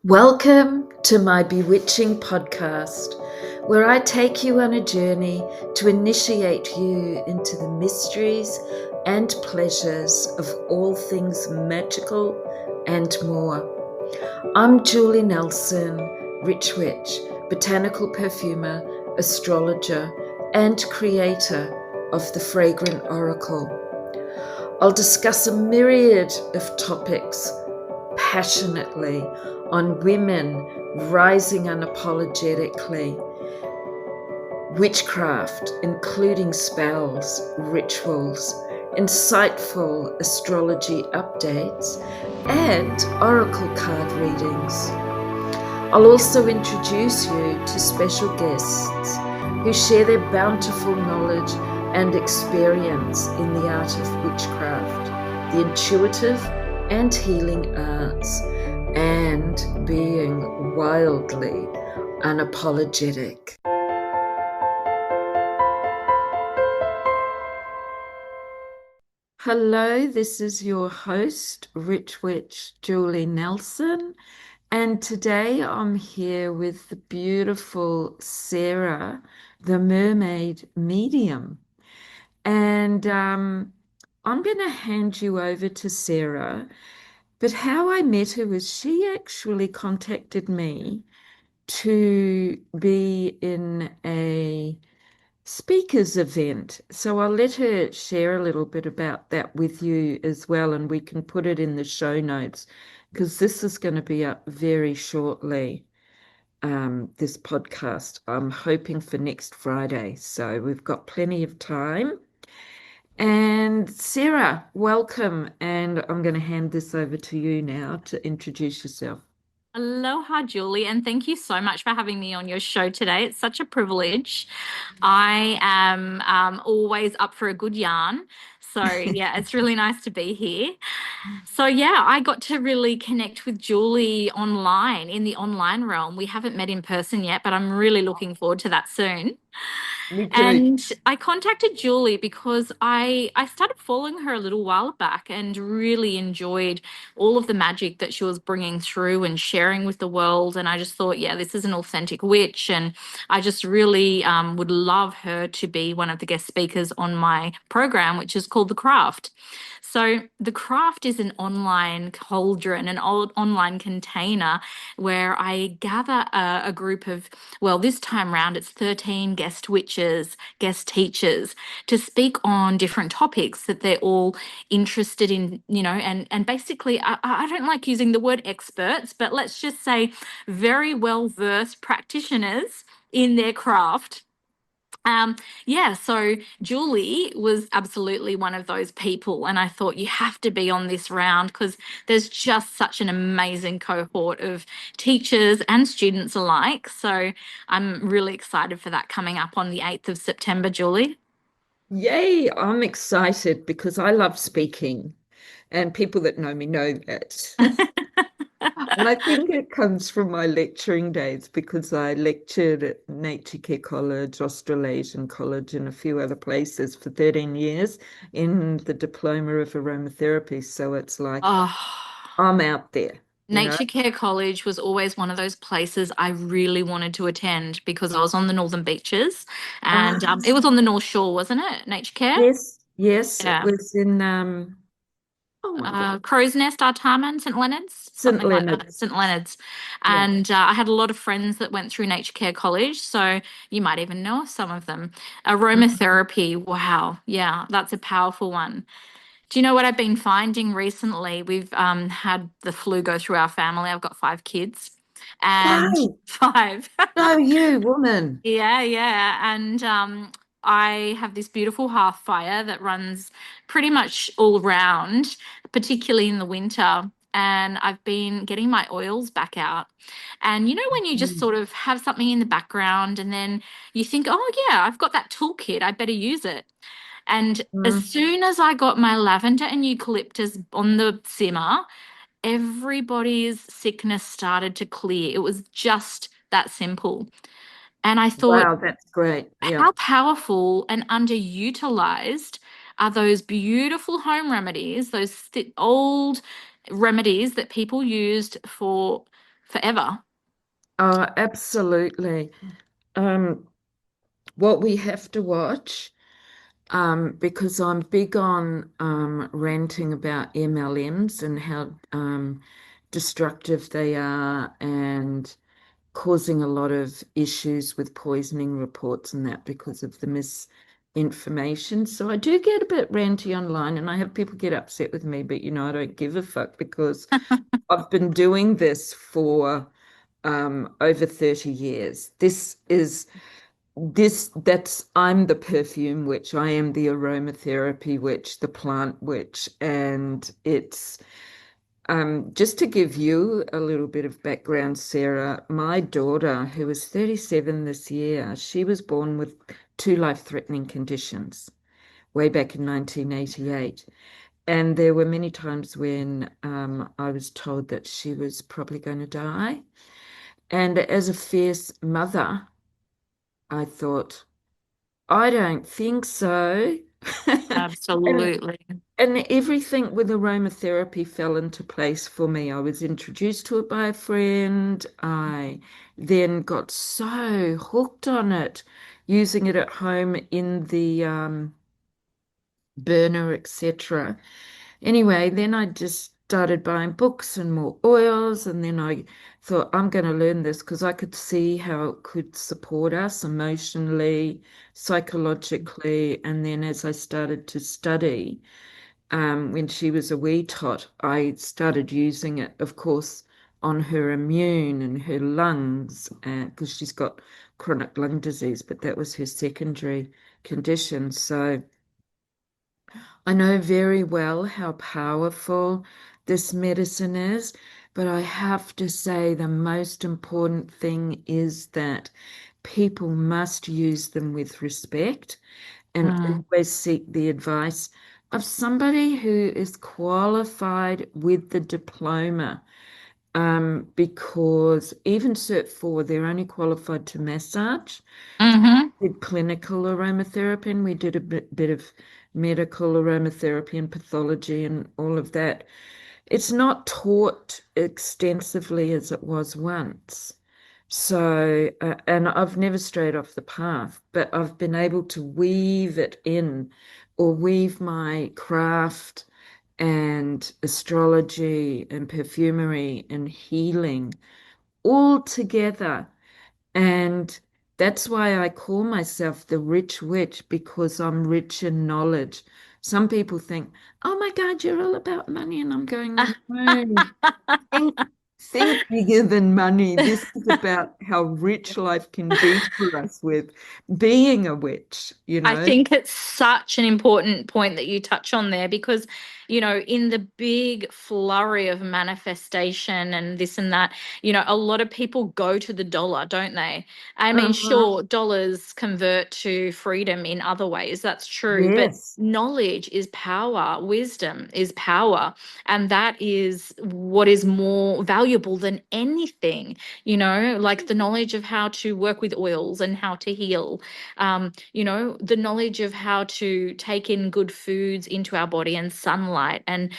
Welcome to my bewitching podcast, where I take you on a journey to initiate you into the mysteries and pleasures of all things magical and more. I'm Julie Nelson, Rich Witch, botanical perfumer, astrologer, and creator of the Fragrant Oracle. I'll discuss a myriad of topics passionately on women rising unapologetically, witchcraft, including spells, rituals, insightful astrology updates, and oracle card readings. I'll also introduce you to special guests who share their bountiful knowledge and experience in the art of witchcraft, the intuitive and healing arts, and being wildly unapologetic. Hello, this is your host, Rich Witch Julie Nelson, and today I'm here with the beautiful Sara, the Mermaid Medium. And I'm going to hand you over to Sara. But how I met her was she actually contacted me to be in a speakers event. So I'll let her share a little bit about that with you as well, and we can put it in the show notes because this is going to be up very shortly. This podcast, I'm hoping for next Friday. So we've got plenty of time. And Sara, welcome. And I'm going to hand this over to you now to introduce yourself. Aloha, Julie, and thank you so much for having me on your show today. It's such a privilege. I am always up for a good yarn. So, yeah, it's really nice to be here. So, yeah, I got to really connect with Julie online in the online realm. We haven't met in person yet, but I'm really looking forward to that soon. Me too. And I contacted Julie because I started following her a little while back and really enjoyed all of the magic that she was bringing through and sharing with the world. And I just thought, yeah, this is an authentic witch. And I just really would love her to be one of the guest speakers on my program, which is called The Craft. So The Craft is an online cauldron, an old online container where I gather a group of, well, this time round it's 13 guest witches, guest teachers to speak on different topics that they're all interested in, and basically I don't like using the word experts, but let's just say very well-versed practitioners in their craft. So Julie was absolutely one of those people, and I thought you have to be on this round because there's just such an amazing cohort of teachers and students alike. So I'm really excited for that coming up on the 8th of September, Julie. Yay, I'm excited because I love speaking, and people that know me know that. And I think it comes from my lecturing days because I lectured at Nature Care College, Australasian College, and a few other places for 13 years in the diploma of aromatherapy. So it's like Oh, I'm out there, Nature Care College was always one of those places I really wanted to attend because I was on the Northern Beaches, and Ah, it was on the North Shore, wasn't it? Nature Care? yes, yes, it Yeah. was in oh my God, Crow's Nest, Artarmon, St. Leonard's, St. something like that, Leonard's. St. Leonard's. Yeah. And I had a lot of friends that went through Nature Care College, so you might even know of some of them. Aromatherapy, wow, yeah, that's a powerful one. Do you know what I've been finding recently? We've had the flu go through our family. I've got 5 kids, and Five. five. No, you woman. Yeah, yeah. And I have this beautiful hearth fire that runs pretty much all round, particularly in the winter. And I've been getting my oils back out. And when you just Mm. sort of have something in the background and then you think, oh, yeah, I've got that toolkit, I better use it. And as Mm. soon as I got my lavender and eucalyptus on the simmer, everybody's sickness started to clear. It was just that simple. And I thought, Wow, that's great. Yeah. how powerful and underutilized are those beautiful home remedies, those old remedies that people used for forever. Oh, absolutely. Um, what we have to watch, because I'm big on ranting about MLMs and how destructive they are and causing a lot of issues with poisoning reports and that because of the misinformation. So I do get a bit ranty online and I have people get upset with me, but I don't give a fuck because I've been doing this for over 30 years. I'm the perfume witch, I am the aromatherapy witch, the plant witch, and it's just to give you a little bit of background, Sarah, my daughter, who was 37 this year, she was born with two life-threatening conditions way back in 1988. And there were many times when I was told that she was probably going to die. And as a fierce mother, I thought, I don't think so. And Absolutely. and everything with aromatherapy fell into place for me. I was introduced to it by a friend. I then got so hooked on it, using it at home in the burner, etc. Anyway, then I just started buying books and more oils, and then I thought I'm going to learn this because I could see how it could support us emotionally, psychologically, and then as I started to study when she was a wee tot, I started using it, of course, on her immune and her lungs, because she's got chronic lung disease, but that was her secondary condition. So I know very well how powerful this medicine is, but I have to say the most important thing is that people must use them with respect and Mm. always seek the advice of somebody who is qualified with the diploma. Because even Cert 4, they're only qualified to massage. Hmm. Did clinical aromatherapy and we did a bit of medical aromatherapy and pathology and all of that. It's not taught extensively as it was once. So, and I've never strayed off the path, but I've been able to weave it in or weave my craft and astrology and perfumery and healing all together. And that's why I call myself the rich witch because I'm rich in knowledge. Some people think, oh my God, you're all about money. And I'm going, no, think, think bigger than money. This is about how rich life can be for us with being a witch, you I know? think it's such an important point that you touch on there because, in the big flurry of manifestation and this and that, a lot of people go to the dollar, don't they? I mean, Uh-huh. sure, dollars convert to freedom in other ways, that's true, but Yes. knowledge is power, wisdom is power, and that is what is more valuable than anything, like the knowledge of how to work with oils and how to heal, the knowledge of how to take in good foods into our body and sunlight and,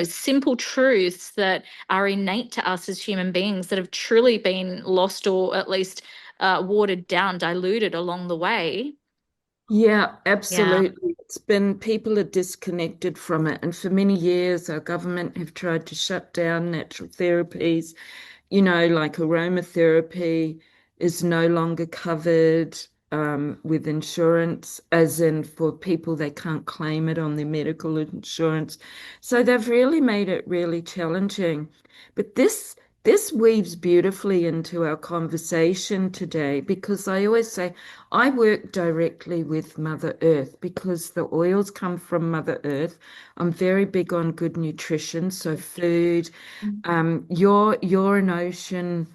simple truths that are innate to us as human beings that have truly been lost or at least watered down, diluted along the way. Yeah, Yeah. absolutely. It's been people are disconnected from it. And for many years, our government have tried to shut down natural therapies, like aromatherapy is no longer covered with insurance, as in for people they can't claim it on their medical insurance. So they've really made it really challenging. But this weaves beautifully into our conversation today because I always say I work directly with Mother Earth because the oils come from Mother Earth. I'm very big on good nutrition, so food. You're an ocean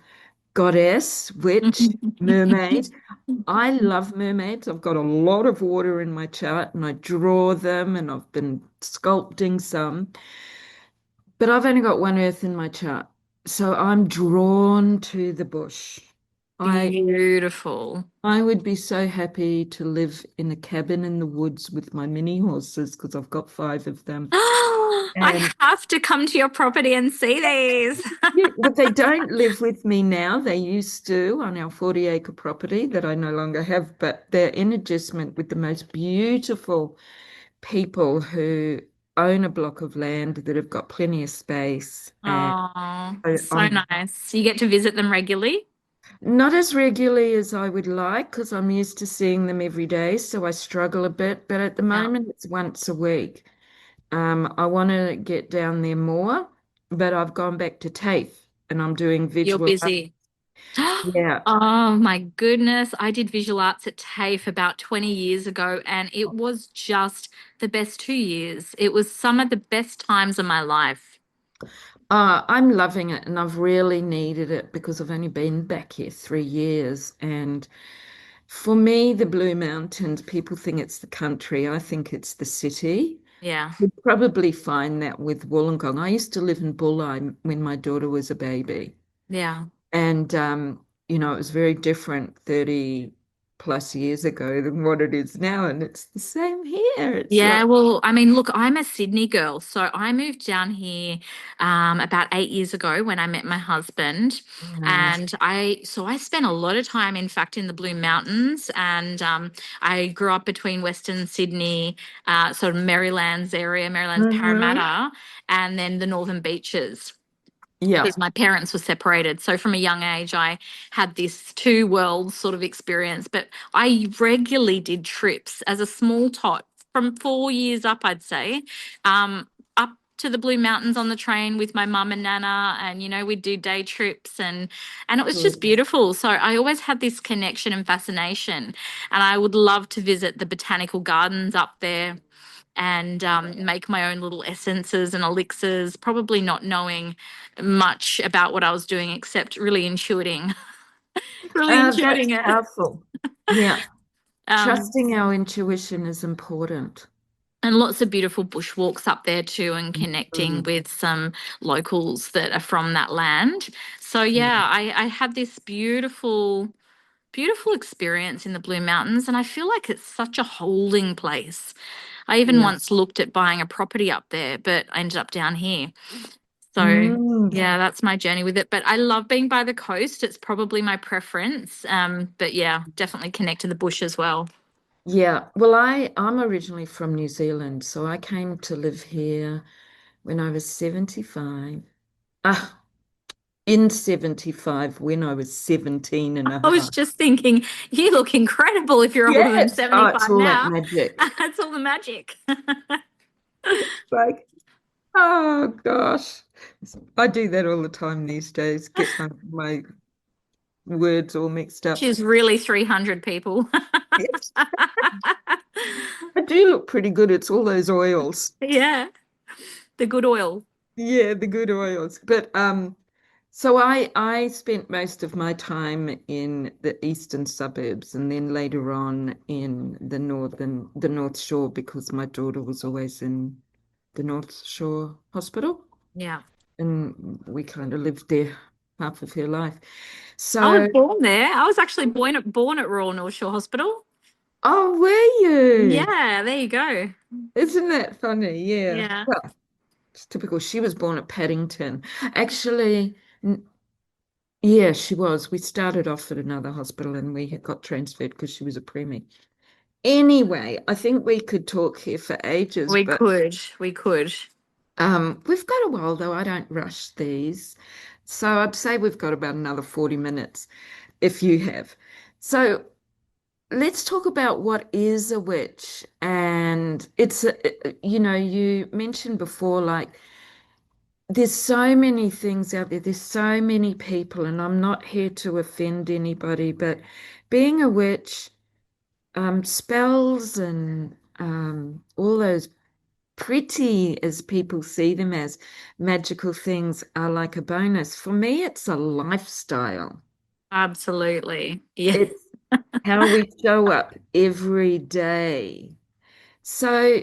goddess, witch, mermaid. I love mermaids. I've got a lot of water in my chart and I draw them and I've been sculpting some, but I've only got one earth in my chart. So I'm drawn to the bush. I Beautiful. I would be so happy to live in a cabin in the woods with my mini horses because I've got five of them. I And have to come to your property and see these. yeah, but they don't live with me now. They used to on our 40-acre property that I no longer have, but they're in adjustment with the most beautiful people who own a block of land that have got plenty of space. And Oh, so I'm nice. You get to visit them regularly? not as regularly as I would like because I'm used to seeing them every day, so I struggle a bit. But at the Yeah. moment, it's once a week. I want to get down there more, but I've gone back to TAFE and I'm doing You're visual art. busy. Yeah. Oh my goodness. I did visual arts at TAFE about 20 years ago, and it was just the best 2 years. It was some of the best times of my life. I'm loving it and I've really needed it because I've only been back here 3 years. And for me, the Blue Mountains, people think it's the country. I think it's the city. Yeah. You'd probably find that with Wollongong. I used to live in Bulli when my daughter was a baby. Yeah. And, it was very different 30 plus years ago than what it is now. And it's the same here. It's Yeah, like, well, I mean, look, I'm a Sydney girl, so I moved down here about 8 years ago when I met my husband, mm, and I spent a lot of time, in fact, in the Blue Mountains, and I grew up between Western Sydney, sort of Maryland's area, Maryland's mhm. Parramatta, and then the Northern Beaches Yeah, because my parents were separated. So from a young age, I had this two worlds sort of experience. But I regularly did trips as a small tot from 4 years up, I'd say, up to the Blue Mountains on the train with my mum and nana, and we'd do day trips, and it was just good. beautiful. So I always had this connection and fascination, and I would love to visit the botanical gardens up there and make my own little essences and elixirs, probably not knowing much about what I was doing except really intuiting, really That's intuiting it. powerful. Yeah. Um, Trusting our intuition is important. and lots of beautiful bushwalks up there too, and connecting Mm, with some locals that are from that land. So yeah. yeah, I had this beautiful, beautiful experience in the Blue Mountains, and I feel like it's such a holding place. I even Yeah. once looked at buying a property up there, but I ended up down here. So Mm, yeah, that's my journey with it. But I love being by the coast. It's probably my preference. But yeah, definitely connect to the bush as well. yeah. Well, I'm originally from New Zealand, so I came to live here when I was 75. Ah, in 75 when I was 17 and a I was half. just thinking, you look incredible if you're older than Yes. Oh, it's 75 all that now. magic. That's all the magic. Like, oh gosh. I do that all the time these days, get my words all mixed up. She's really 300 people. Yes. I do look pretty good. It's all those oils. Yeah, the good oil. Yeah, the good oils. But so I spent most of my time in the eastern suburbs and then later on in the North Shore because my daughter was always in the North Shore Hospital Yeah. and we kind of lived there half of her life. I was So, born there. I was actually born at Royal North Shore Hospital. oh, were you? Yeah, there you go. Isn't that funny? Yeah. Yeah. Well, it's typical. She was born at Paddington. Actually, yeah, she was. We started off at another hospital and we had got transferred because she was a preemie. Anyway, I think we could talk here for ages, We but could. We could. we've got a while though. I don't rush these. So I'd say we've got about another 40 minutes if you have. So let's talk about what is a witch. And you mentioned before, like, there's so many things out there. There's so many people, and I'm not here to offend anybody, but being a witch, spells and all those pretty, as people see them as magical things, are like a bonus. For me, it's a lifestyle. Absolutely. Yeah. It's how we show up every day. So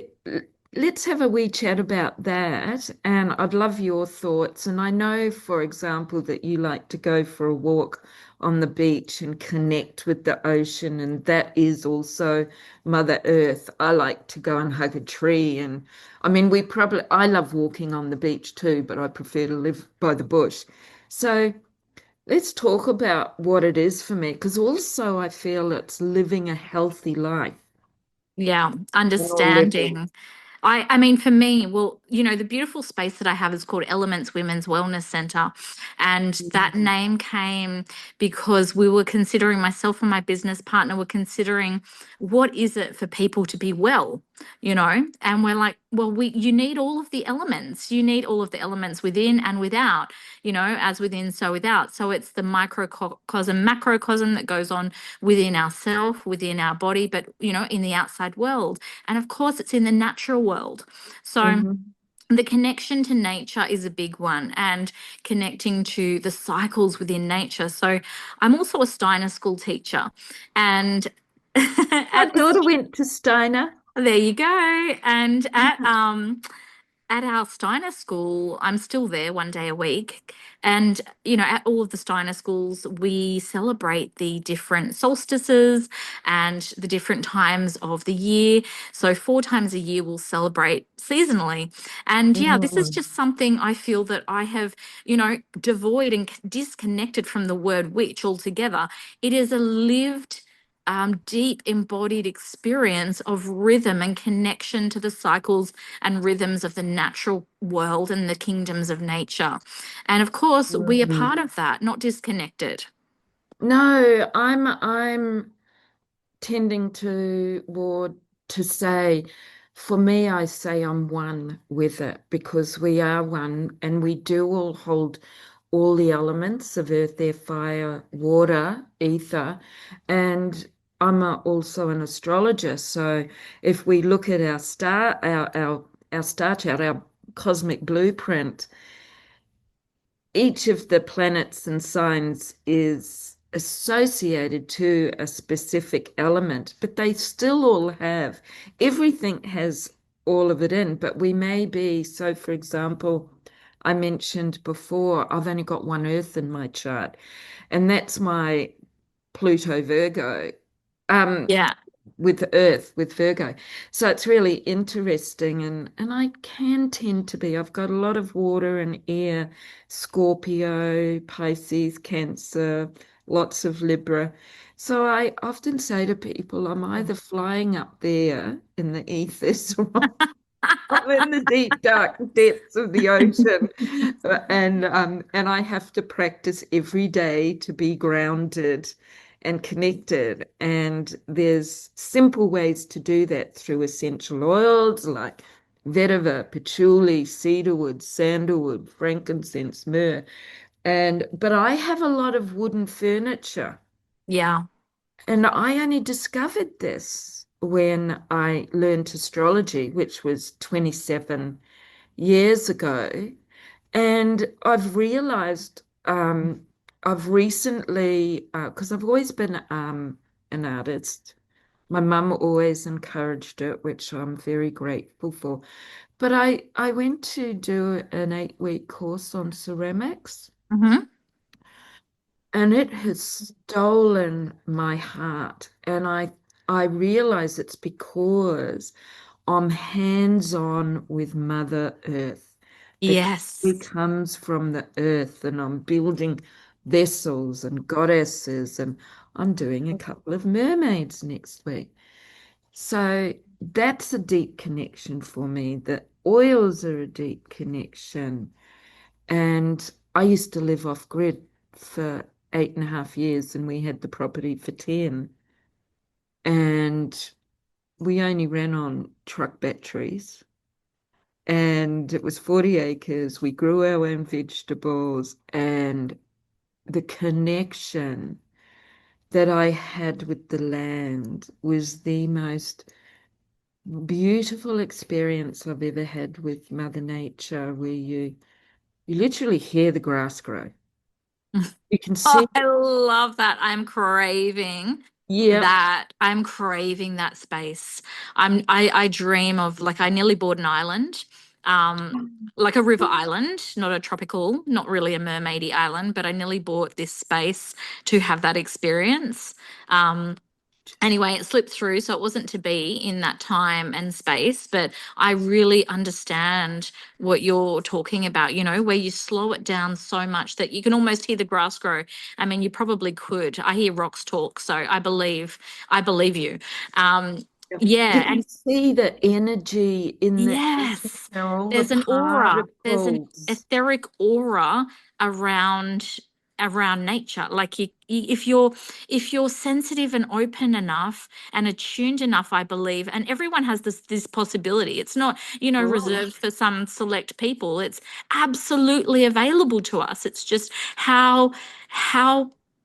let's have a wee chat about that. And I'd love your thoughts. And I know, for example, that you like to go for a walk on the beach and connect with the ocean. And that is also Mother Earth. I like to go and hug a tree. And I mean, I love walking on the beach too, but I prefer to live by the bush. So let's talk about what it is for me, because also I feel it's living a healthy life Yeah, on all levels. understanding. I mean, for me, well, the beautiful space that I have is called Elements Women's Wellness Centre. And that Mhm. name came because we were considering, myself and my business partner were considering what is it for people to be well. And we're like, well, you need all of the elements. You need all of the elements within and without, as within, so without. So it's the microcosm, macrocosm that goes on within ourself, within our body, but, in the outside world. And of course, it's in the natural world. So Mhm. the connection to nature is a big one, and connecting to the cycles within nature. So I'm also a Steiner school teacher. And My at daughter went to Steiner. there you go. And at our Steiner school, I'm still there one day a week. And, at all of the Steiner schools, we celebrate the different solstices and the different times of the year. So, 4 times a year, we'll celebrate seasonally. And yeah, this is Mm. just something I feel that I have, devoid and disconnected from the word witch altogether. It is a lived, deep embodied experience of rhythm and connection to the cycles and rhythms of the natural world and the kingdoms of nature. And of course, we are Mhm. part of that, not disconnected. No, I'm tending to say, for me, I say I'm one with it because we are one and we do all hold all the elements of earth, air, fire, water, ether. And also an astrologer. So if we look at our star chart, our cosmic blueprint, each of the planets and signs is associated to a specific element, but they still all have, everything has all of it in, but we may be, so for example, I mentioned before, I've only got one Earth in my chart, and that's my Pluto Virgo. Um, Yeah. with Earth, with Virgo. So it's really interesting and I can tend to be. I've got a lot of water and air, Scorpio, Pisces, Cancer, lots of Libra. So I often say to people, I'm either flying up there in the ethers or I'm in the deep, dark depths of the ocean. And I have to practice every day to be grounded and connected. And there's simple ways to do that through essential oils like vetiver, patchouli, cedarwood, sandalwood, frankincense, myrrh. But I have a lot of wooden furniture. Yeah. And I only discovered this when I learned astrology, which was 27 years ago. And I've realized I've recently, because I've always been an artist. My mum always encouraged it, which I'm very grateful for. But I went to do an 8-week course on ceramics. Hmm. And it has stolen my heart. And I realize it's because I'm hands-on with Mother Earth. The Yes. key comes from the earth, and I'm building vessels and goddesses, and I'm doing a couple of mermaids next week. So that's a deep connection for me. The oils are a deep connection. And I used to live off grid for 8.5 years, and we had the property for 10. And we only ran on truck batteries. And it was 40 acres. We grew our own vegetables, and the connection that I had with the land was the most beautiful experience I've ever had with Mother Nature, where you literally hear the grass grow. You can Oh, see I love that. I'm craving. Yep. that I'm craving that space. I dream of, like, I nearly bought an island, um, like a river island, not a tropical, not really a mermaidy island, but I nearly bought this space to have that experience. Um, Anyway, it slipped through, so it wasn't to be in that time and space. But I really understand what you're talking about, where you slow it down so much that you can almost hear the grass grow. I mean, you probably could. I hear rocks talk, so I believe you. Um, You yeah, can and see the energy in the air. yes, They're all the there's an aura. There's an particles. etheric aura around around nature. Like if you're sensitive and open enough and attuned enough, I believe, and everyone has this possibility. It's not, Oh, reserved for some select people. It's absolutely available to us. It's just how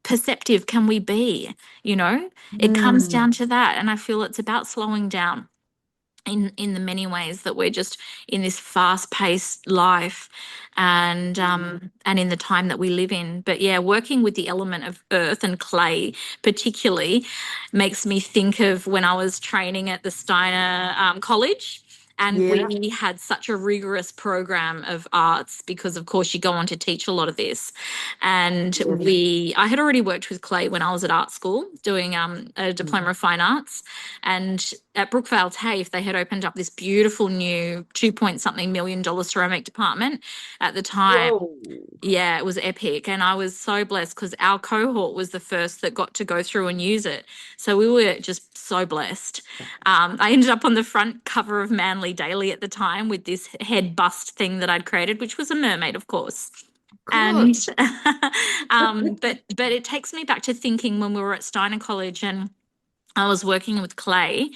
perceptive can we be, you know? It comes mm, down to that. And I feel it's about slowing down in the many ways that we're just in this fast-paced life, and in the time that we live in. But yeah, working with the element of earth and clay particularly makes me think of when I was training at the Steiner College. And yeah. we had such a rigorous program of arts because, of course, you go on to teach a lot of this. And Yes. I had already worked with clay when I was at art school doing a Mm. diploma of fine arts. And at Brookvale TAFE, they had opened up this beautiful new 2 point something million dollar ceramic department at the time. Whoa. Yeah, it was epic. And I was so blessed because our cohort was the first that got to go through and use it. So we were just so blessed. I ended up on the front cover of Manly Daily at the time with this head bust thing that I'd created, which was a mermaid, of course. God. And but it takes me back to thinking when we were at Steiner College and I was working with clay,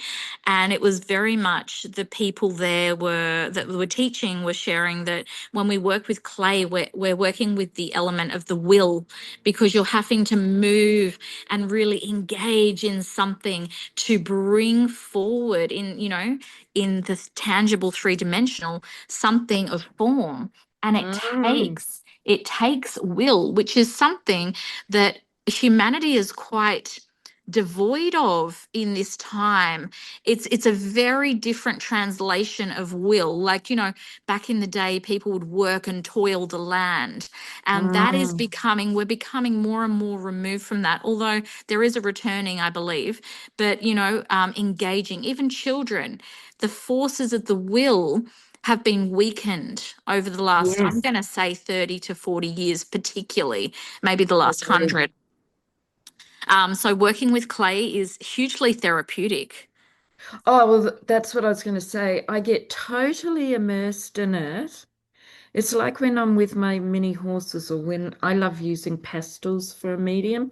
and it was very much the people there were that were teaching were sharing that when we work with clay, we're working with the element of the will, because you're having to move and really engage in something to bring forward in the tangible three-dimensional something of form. And it Mm. takes will, which is something that humanity is quite devoid of in this time. It's a very different translation of will. Like, back in the day, people would work and toil the land, and that is Mm. becoming we're becoming more and more removed from that, although there is a returning, I believe. But engaging even children, the forces of the will have been weakened over the last, I'm Yes. going to say, 30 to 40 years, particularly maybe the last Agree. 100. So working with clay is hugely therapeutic. Oh, well, that's what I was going to say. I get totally immersed in it. It's like when I'm with my mini horses or when I love using pastels for a medium.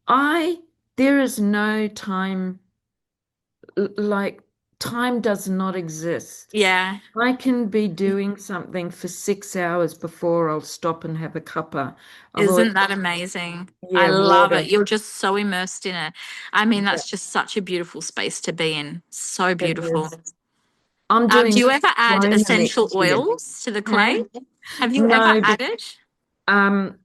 I, there is no time, like, time does not exist. Yeah, I can be doing something for 6 hours before I'll stop and have a cuppa. Oh, isn't that amazing? I yeah, love it. water. You're just so immersed in it. I mean, Yeah, that's just such a beautiful space to be in. So it beautiful. is. I'm Do doing you ever add Rome essential next year. oils to the clay? Hey? Have you ever No, added? um,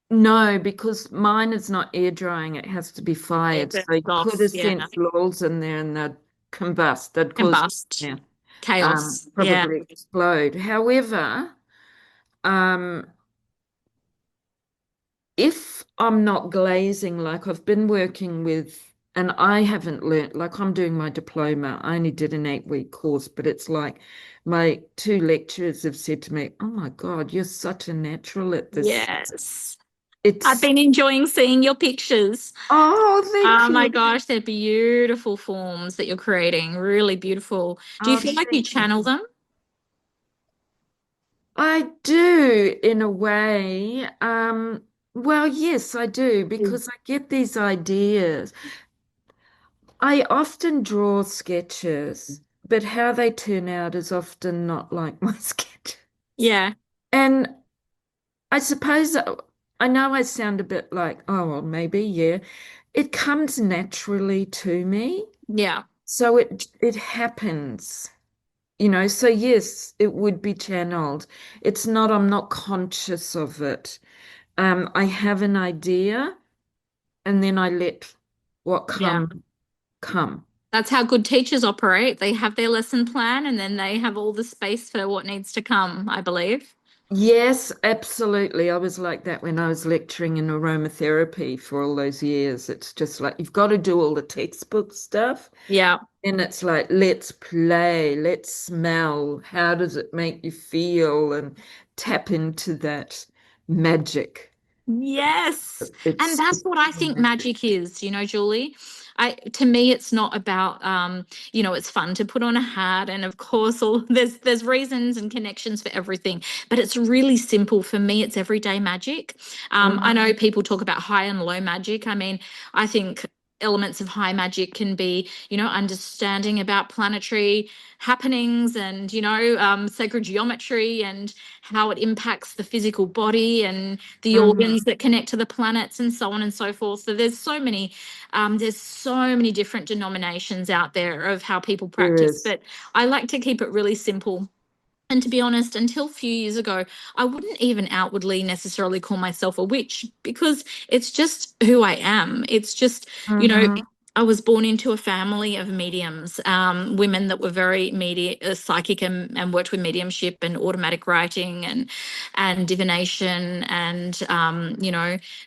no, because mine is not air drying. It has to be Yeah, fired. So burns you put off. Yeah, essential oils in there and they'd combust. They'd cause, combust, yeah, chaos. Yeah, probably explode. However, um, if I'm not glazing, like I've been working with, and I haven't learnt, like I'm doing my diploma. I only did an 8 week course, but it's like my two lecturers have said to me, "Oh my God, you're such a natural at this." yes. I've It's, been enjoying seeing your pictures. oh, thank Oh my you. gosh, they're beautiful forms that you're creating. Really beautiful. Do you Oh, feel like you thank you. channel them? I do in a way. Well, yes, I do Mm. because I get these ideas. I often draw sketches, but how they turn out is often not like my sketch. Yeah, And I suppose I know I sound a bit like, oh, well, maybe, yeah. It comes naturally to me. yeah, So it happens, so yes, it would be channeled. It's not, I'm not conscious of it. I have an idea and then I let. what Yeah. come. That's how good teachers operate. They have their lesson plan and then they have all the space for what needs to come, I believe. Yes, absolutely. I was like that when I was lecturing in aromatherapy for all those years. It's just like you've got to do all the textbook stuff. Yeah. And it's like, let's play, let's smell. How does it make you feel? And tap into that magic. Yes. And It's that's what I think magic. magic is, Julie. To me it's not about it's fun to put on a hat and of course all there's reasons and connections for everything, but it's really simple for me. It's everyday magic. I Mhm. know people talk about high and low magic. I mean, I think elements of high magic can be, understanding about planetary happenings and, sacred geometry and how it impacts the physical body and the Mhm. organs that connect to the planets and so on and so forth. So there's so many different denominations out there of how people There practice, is. but I like to keep it really simple. And to be honest, until a few years ago, I wouldn't even outwardly necessarily call myself a witch because it's just who I am. It's just, you know, Hmm. I was born into a family of mediums, women that were very psychic and worked with mediumship and automatic writing and divination and,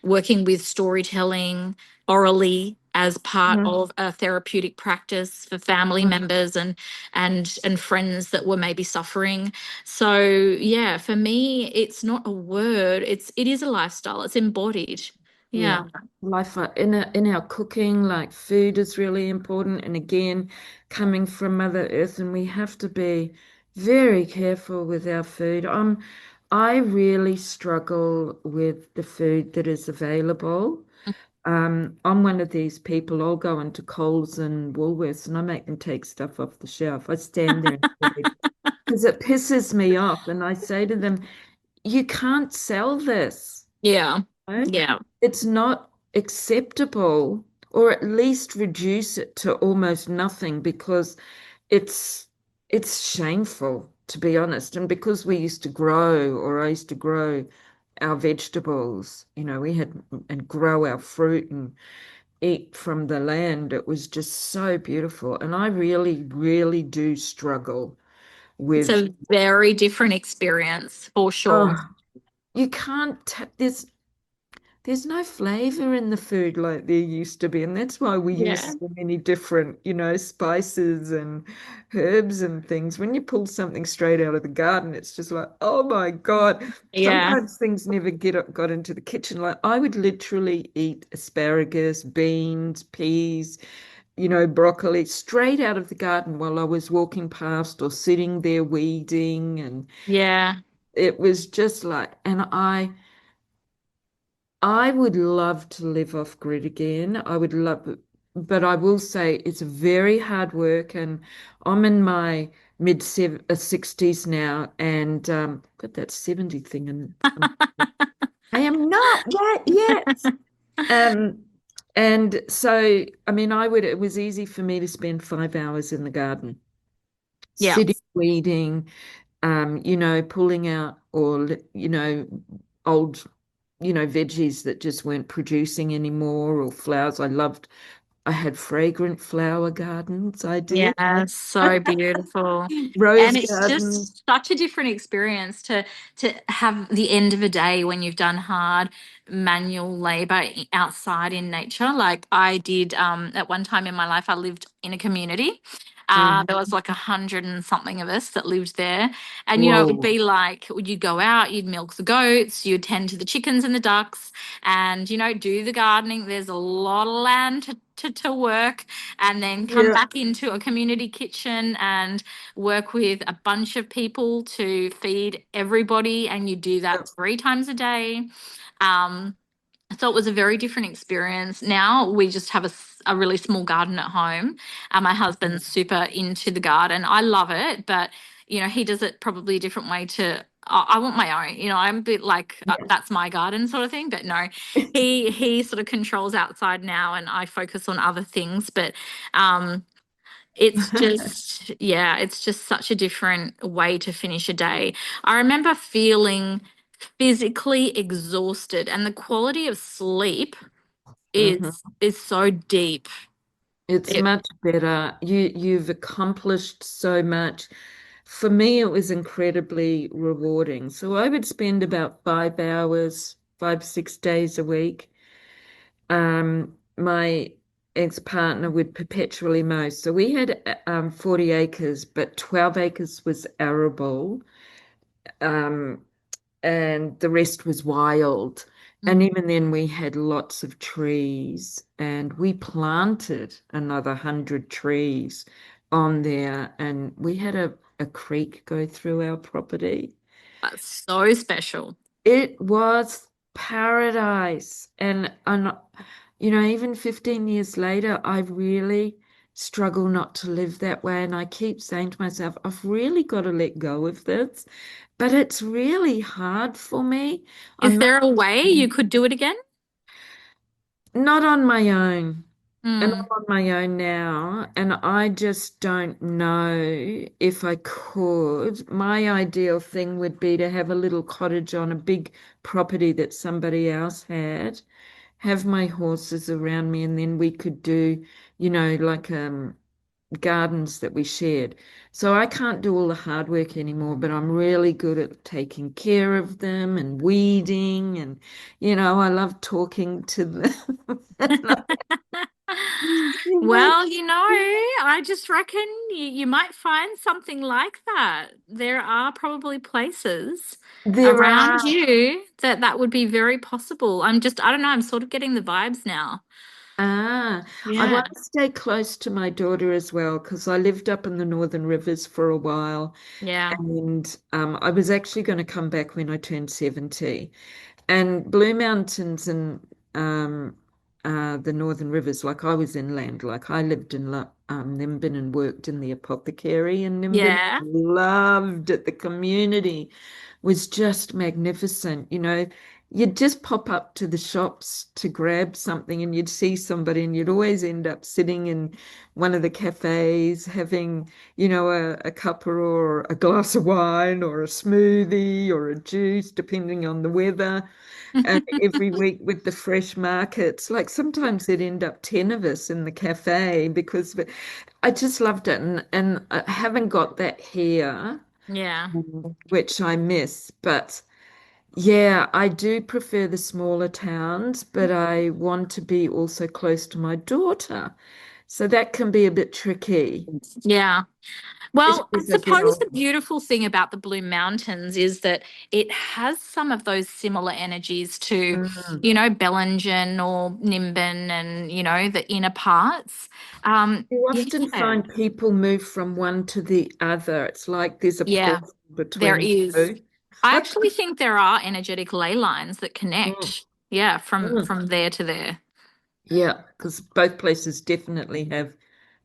working with storytelling orally as part of a therapeutic practice for family members and friends that were maybe suffering. So yeah, for me, it's not a word. It is a lifestyle. It's embodied. Yeah. Yeah. Life in our cooking, like food is really important. And again, coming from Mother Earth, and we have to be very careful with our food. I really struggle with the food that is available. I'm one of these people, I'll go into Coles and Woolworths and I make them take stuff off the shelf. I stand there because it pisses me off. And I say to them, you can't sell this. Yeah. Know? Yeah. It's not acceptable, or at least reduce it to almost nothing because it's it's shameful, to be honest. And because we used to grow, or I used to grow our vegetables, we had and grow our fruit and eat from the land. It was just so beautiful. And I really, really do struggle It's with, a very different experience for sure. oh, you can't, there's no flavor in the food like there used to be. And that's why we Yeah. use so many different, spices and herbs and things. When you pull something straight out of the garden, it's just like, oh my God. Yeah. Sometimes things never got into the kitchen. Like I would literally eat asparagus, beans, peas, broccoli straight out of the garden while I was walking past or sitting there weeding. And Yeah. it was just like, and I would love to live off grid again. I would love it, but I will say it's very hard work, and I'm in my mid 60s now, and got that 70 thing, and I am not yet. Um, and so, I mean, it was easy for me to spend 5 hours in the garden, Yeah. sitting, weeding, pulling out or, old, veggies that just weren't producing anymore or flowers. I had fragrant flower gardens. I did. Yeah, so beautiful. Rose And it's gardens. just such a different experience to have the end of a day when you've done hard manual labor outside in nature. Like I did at one time in my life, I lived in a community. Mm. There was like 100 and something of us that lived there. And it would Whoa. be like, would you go out, you'd milk the goats, you'd tend to the chickens and the ducks, and do the gardening. There's a lot of land to work, and then come Yeah. back into a community kitchen and work with a bunch of people to feed everybody, and you do that 3 times a day. Um, so it was a very different experience. Now we just have a really small garden at home. My husband's super into the garden. I love it, but he does it probably a different way to. I want my own. I'm a bit like Yeah. that's my garden sort of thing. But no, he sort of controls outside now, and I focus on other things. But um, it's just, yeah, it's just such a different way to finish a day. I remember feeling physically exhausted, and the quality of sleep Mhm. is so deep. It's It much better. You've accomplished so much. For me, it was incredibly rewarding. So I would spend about 5 hours, 5, 6 days a week. My ex-partner would perpetually mow. So we had 40 acres, but 12 acres was arable. Um, and the rest was wild. And Mm. even then, we had lots of trees, and we planted another 100 trees on there. And we had a creek go through our property. That's so special. It was paradise. Even 15 years later, I really struggle not to live that way. And I keep saying to myself, I've really got to let go of this. But it's really hard for me. Is I'm there a way you could do it again? not on my own. And Mm. I'm on my own now, and I just don't know if I could. My ideal thing would be to have a little cottage on a big property that somebody else had, have my horses around me, and then we could do, like gardens that we shared. So I can't do all the hard work anymore, but I'm really good at taking care of them and weeding, and I love talking to them. You know, Well, I just reckon you might find something like that. There are probably places there around are. you that would be very possible. I don't know, I'm sort of getting the vibes now. I Yeah. want to stay close to my daughter as well because I lived up in the Northern Rivers for a while, Yeah. and I was actually going to come back when I turned 70. And Blue Mountains and the Northern Rivers, like I was inland, like I lived in Nimbin and worked in the apothecary in Nimbin. Yeah. Loved it. The community was just magnificent. You'd just pop up to the shops to grab something and you'd see somebody and you'd always end up sitting in one of the cafes having, a cuppa or a glass of wine or a smoothie or a juice, depending on the weather. And every week with the fresh markets, like sometimes there'd end up 10 of us in the cafe because I just loved it. And I haven't got that here, Yeah. which I miss. But yeah, I do prefer the smaller towns, but I want to be also close to my daughter. So that can be a bit tricky, Yeah. Well, I especially as I get suppose the older. beautiful thing about the Blue Mountains is that it has some of those similar energies to, Mm. Bellingen or Nimbin and, the inner parts. You often Yeah, find people move from one to the other. It's like there's a yeah, portal there between is. the I two. actually think there are energetic ley lines that Mm, connect. Yeah, from mm. from there to there. Yeah, because both places definitely have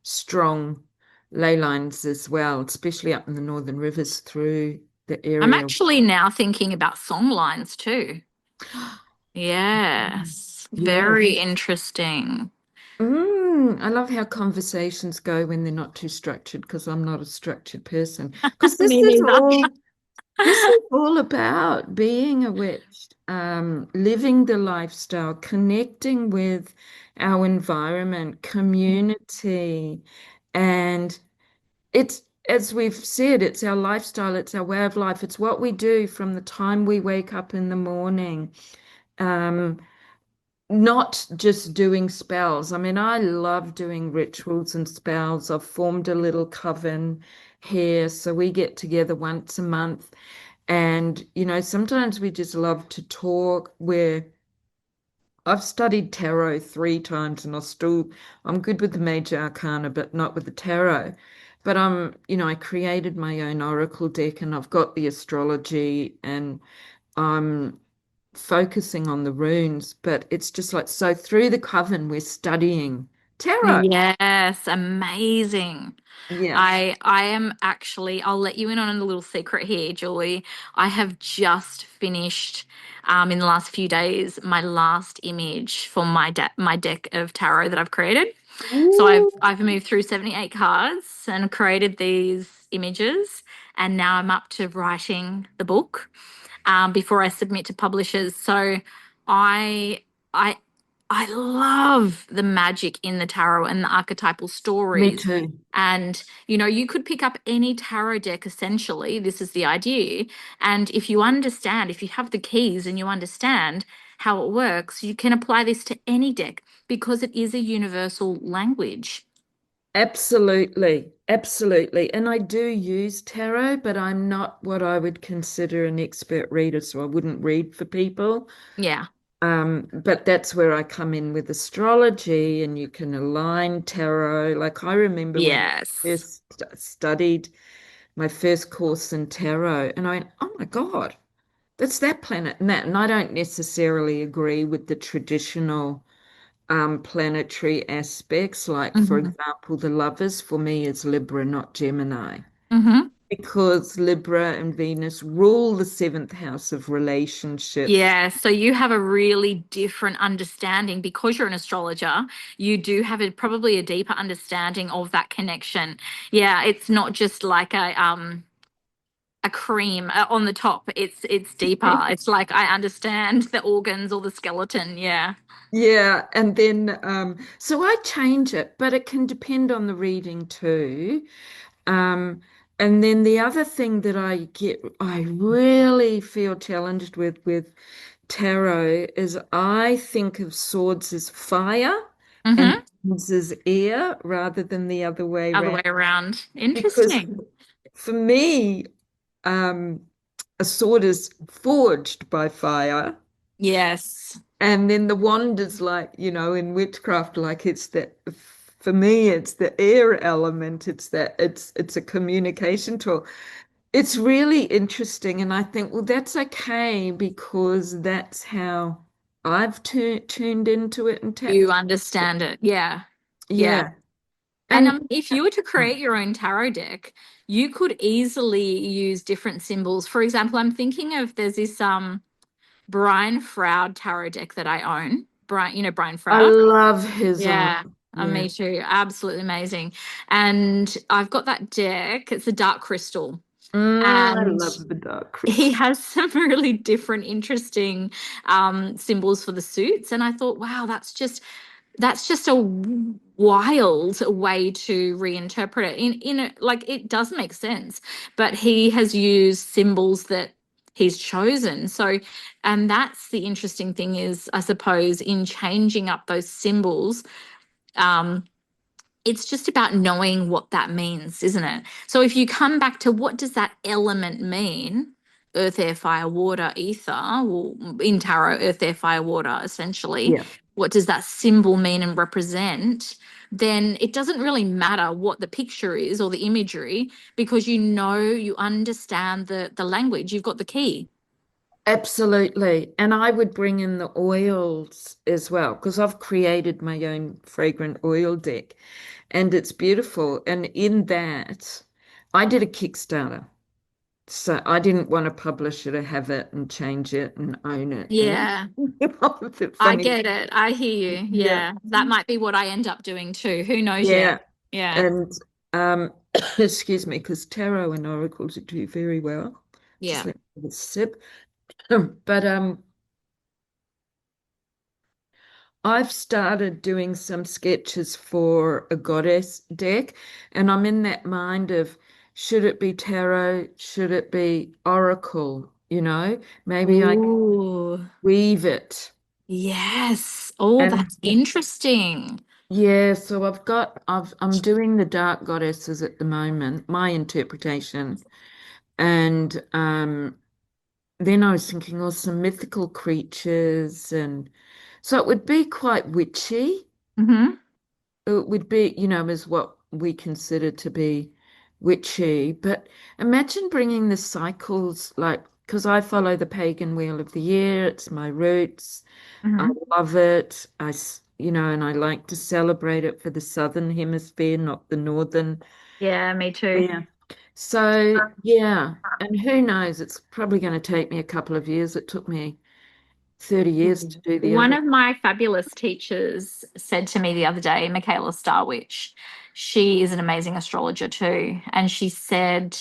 strong ley lines as well, especially up in the Northern Rivers through the I'm area. actually now thinking about song lines too. Yes, Yeah. very interesting. I love how conversations go when they're not too structured because I'm not a structured person. Because Me neither. this is all about being a witch, living the lifestyle, connecting with our environment, community, and it's, as we've said, it's our lifestyle, it's our way of life, it's what we do from the time we wake up in the morning. Um, Not just doing spells. I mean, I love doing rituals and spells. I've formed a little coven here, so we get together once a month. And, sometimes we just love to talk. I've studied tarot 3 times and I'm good with the major arcana, but not with the tarot. But I created my own oracle deck and I've got the astrology and I'm focusing on the runes, but it's just like, so through the coven, we're studying tarot. Yes, amazing. Yeah. I am actually, I'll let you in on a little secret here, Julie. I have just finished in the last few days my last image for my deck of tarot that I've created. So Ooh. I've moved through 78 cards and created these images, and now I'm up to writing the book before I submit to publishers. So I I I love the magic in the tarot and the archetypal Me stories. too. And, you could pick up any tarot deck essentially. This is the idea. And if you understand, if you have the keys and you understand how it works, you can apply this to any deck because it is a universal language. Absolutely. Absolutely. And I do use tarot, but I'm not what I would consider an expert reader, so I wouldn't read for people. Yeah. But that's where I come in with astrology, and you can align tarot. Like I remember when I Yes. first studied my first course in tarot, and I went, oh my God, that's that planet and that. And I don't necessarily agree with the traditional planetary aspects. Like, for Hmm. example, the lovers for me is Libra, not Gemini, Hmm. because Libra and Venus rule the seventh house of relationships. Yeah, so you have a really different understanding because you're an astrologer. You do have probably a deeper understanding of that connection. Yeah, it's not just like a cream on the top. It's deeper. It's like I understand the organs or the skeleton. Yeah. Yeah, and then so I change it, but it can depend on the reading too. Um, and then the other thing that I really feel challenged with tarot is I think of swords as fire and Mm-hmm. wands as air rather than the other way Other around. way around. Because Interesting. for me, um, a sword is forged by fire. Yes. And then the wand is like, in witchcraft, like it's that for me, it's the air element. It's a communication tool. It's really interesting. And I think, well, that's okay because that's how I've tuned into it and You tapped. understand it. Yeah. Yeah. Yeah. And And if you were to create your own tarot deck, you could easily use different symbols. For example, I'm thinking of there's this Brian Froud tarot deck that I own. Brian, Brian I Froud. love his art. Yeah, Yeah. me too. Absolutely amazing. And I've got that deck. It's a dark crystal. I And love the dark he crystal. has some really different, interesting symbols for the suits. And I thought, wow, that's just a wild way to reinterpret it. Like it does make sense, but he has used symbols that he's chosen. So, and that's the interesting thing is, I suppose, in changing up those symbols. Um, it's just about knowing what that means, isn't it? So if you come back to what does that element mean? Earth, air, fire, water, ether, well, in tarot, earth, air, fire, water, essentially. Yeah. What does that symbol mean and represent? Then it doesn't really matter what the picture is or the imagery because you understand the language. You've got the key. Absolutely. And I would bring in the oils as well because I've created my own fragrant oil deck and it's beautiful. And in that, I did a Kickstarter. So I didn't want to publish it or have it and change it and own it. And Yeah, it's a I funny. get it. I hear you. Yeah. Yeah, that might be what I end up doing too. Who knows yet? Yeah. Yeah. And excuse me, because tarot and oracles do very well. Just Yeah. let me have a sip. But I've started doing some sketches for a goddess deck, and I'm in that mind of should it be tarot? Should it be oracle? Maybe I Ooh, weave it. yes. Oh, And that's interesting. yeah, so I'm doing the dark goddesses at the moment, my interpretation. And then I was thinking, oh, some mythical creatures, and so it would be quite witchy. Hmm. It would be, as what we consider to be witchy. But imagine bringing the cycles, like, because I follow the pagan wheel of the year, it's my roots. I Hmm. love it. And I like to celebrate it for the southern hemisphere, not the northern. Yeah, me too. Yeah. So, yeah. And who knows? It's probably going to take me a couple of years. It took me 30 years to do the One other. of my fabulous teachers said to me the other day, Michaela Starwich, she is an amazing astrologer too. And she said,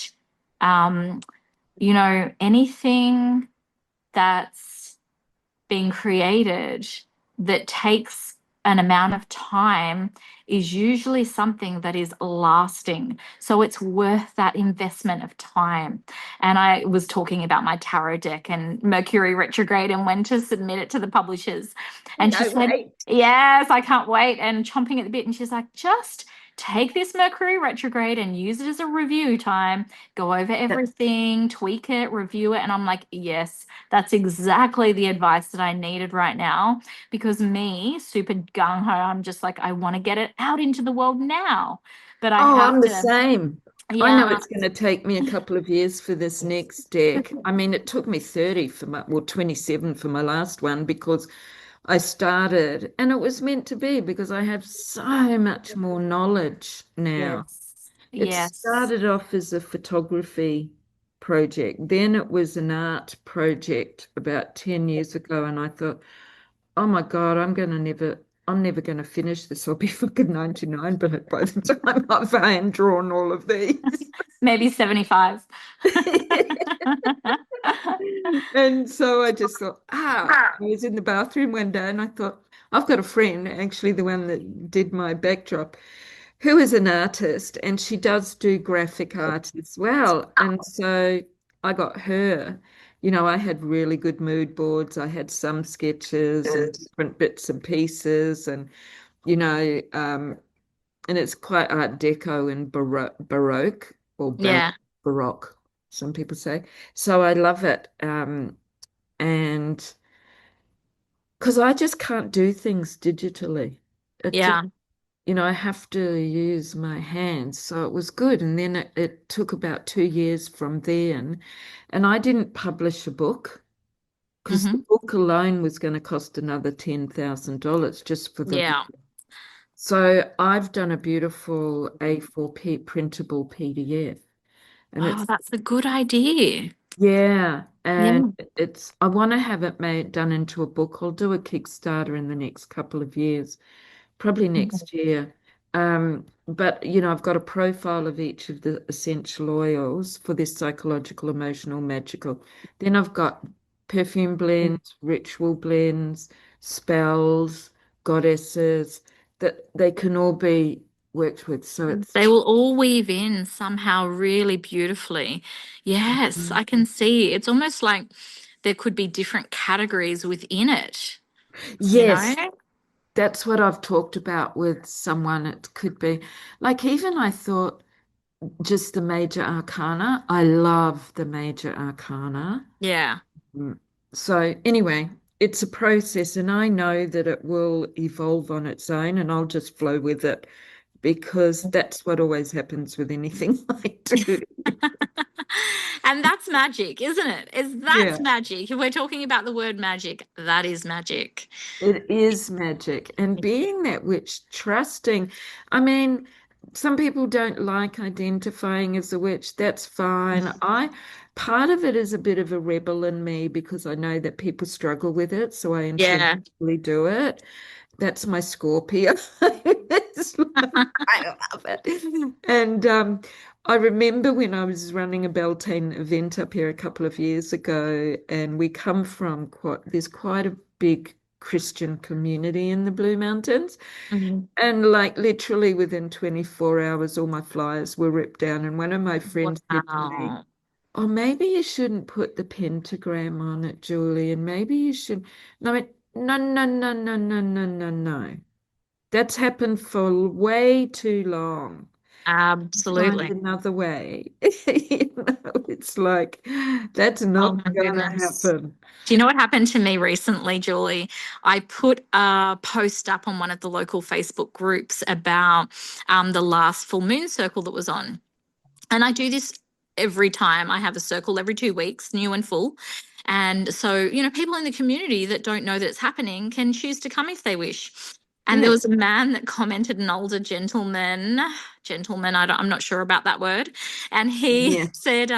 um, anything that's being created that takes an amount of time is usually something that is lasting. So it's worth that investment of time. And I was talking about my tarot deck and Mercury retrograde and when to submit it to the publishers. And she No said, way. yes, I can't wait. And chomping at the bit. And she's like, just take this Mercury retrograde and use it as a review time, go over everything, tweak it, review it. And I'm like, yes, that's exactly the advice that I needed right now. Because me, super gung ho, I'm just like, I want to get it out into the world now. But I Oh, have I'm the to, same. I know yeah, it's going to take me a couple of years for this next deck. I mean, it took me 30 for my, well, 27 for my last one because I started and it was meant to be because I have so much more knowledge now. yes, It yes. started off as a photography project. Then it was an art project about 10 years ago. And I thought, oh my God, I'm never going to finish this. I'll be fucking 99 by the time I've hand drawn all of these. Maybe 75. And so I just thought, I was in the bathroom one day and I thought, I've got a friend, actually the one that did my backdrop, who is an artist and she does do graphic art as well. And so I got her, I had really good mood boards. I had some sketches and different bits and pieces you know, um, and it's quite Art Deco and Baroque or Yeah, Baroque, some people say. So I love it. And because I just can't do things digitally. It just, yeah. I have to use my hands. So it was good. And then it took about 2 years from then. And I didn't publish a book because the Hmm. book alone was going to cost another $10,000 just for the. Yeah. So I've done a beautiful A4 printable PDF. And Oh, it's, that's a good idea. yeah. And Yeah. I want to have it done into a book. I'll do a Kickstarter in the next couple of years, probably next year. But I've got a profile of each of the essential oils for this psychological, emotional, magical. Then I've got perfume blends, ritual blends, spells, goddesses that they can all be worked with. So it's They will all weave in somehow really beautifully. Yes, I can see. It's almost like there could be different categories within it, you know? yes, that's what I've talked about with someone. It could be like even I thought just the major arcana. I love the major arcana. Yeah. Mm. So anyway, it's a process, and I know that it will evolve on its own, and I'll just flow with it because that's what always happens with anything I do. And that's magic, isn't it? That's Yeah. magic. If we're talking about the word magic, that is magic. It is magic. And being that witch, trusting. I mean, some people don't like identifying as a witch. That's fine. Part of it is a bit of a rebel in me because I know that people struggle with it. So I Yeah. intentionally do it. That's my Scorpio. It's like, I love it. And I remember when I was running a Beltane event up here a couple of years ago, and we come from there's quite a big Christian community in the Blue Mountains. Mhm. And like literally within 24 hours, all my flyers were ripped down. And one of my friends said to me, Wow. oh, maybe you shouldn't put the pentagram on it, Julie, and maybe you should. No, no, no, no, no, no, no, no, no. That's happened for way too long. Find Absolutely. another way. It's like that's Oh not my gonna goodness. happen. Do you know what happened to me recently, Julie? I put a post up on one of the local Facebook groups about the last full moon circle that was on. And I do this every time. I have a circle every 2 weeks, new and full. And so, people in the community that don't know that it's happening can choose to come if they wish. And there Yeah, was a man that commented, an older gentleman, I'm not sure about that word. And he yeah. said,